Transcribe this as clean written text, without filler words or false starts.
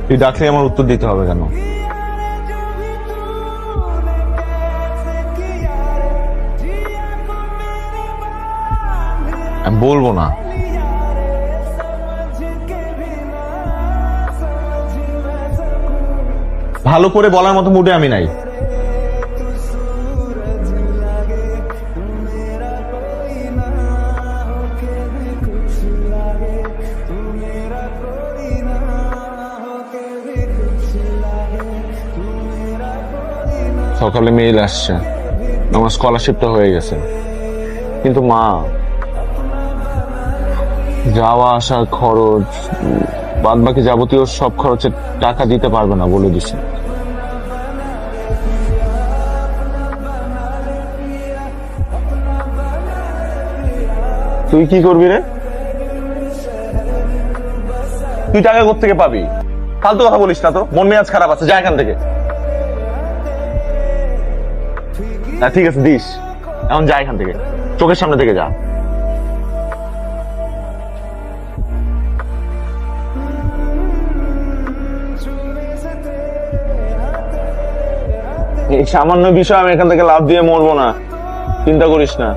তুই ডাকলে আমার উত্তর দিতে হবে কেন? আমি বলবো না। ভালো করে বলার মতো মুডে আমি নাই। সকালে মেইল আসছে, আমার স্কলারশিপটা হয়ে গেছে, কিন্তু মা যাওয়া আসার খরচ বাদ বাকি যাবতীয় সব খরচের টাকা দিতে পারবে না বলে দিছে। তুই কি করবি রে? তুই টাকা কোত্থেকে পাবি? ফালতু কথা বলিস না তো, মন মেজাজ খারাপ আছে, যা এখান থেকে। না ঠিক আছে দিস, এখন যা এখান থেকে, চোখের সামনে থেকে যা। এই সামান্য বিষয় আমি এখান থেকে লাভ দিয়ে মরবো না, চিন্তা করিস না।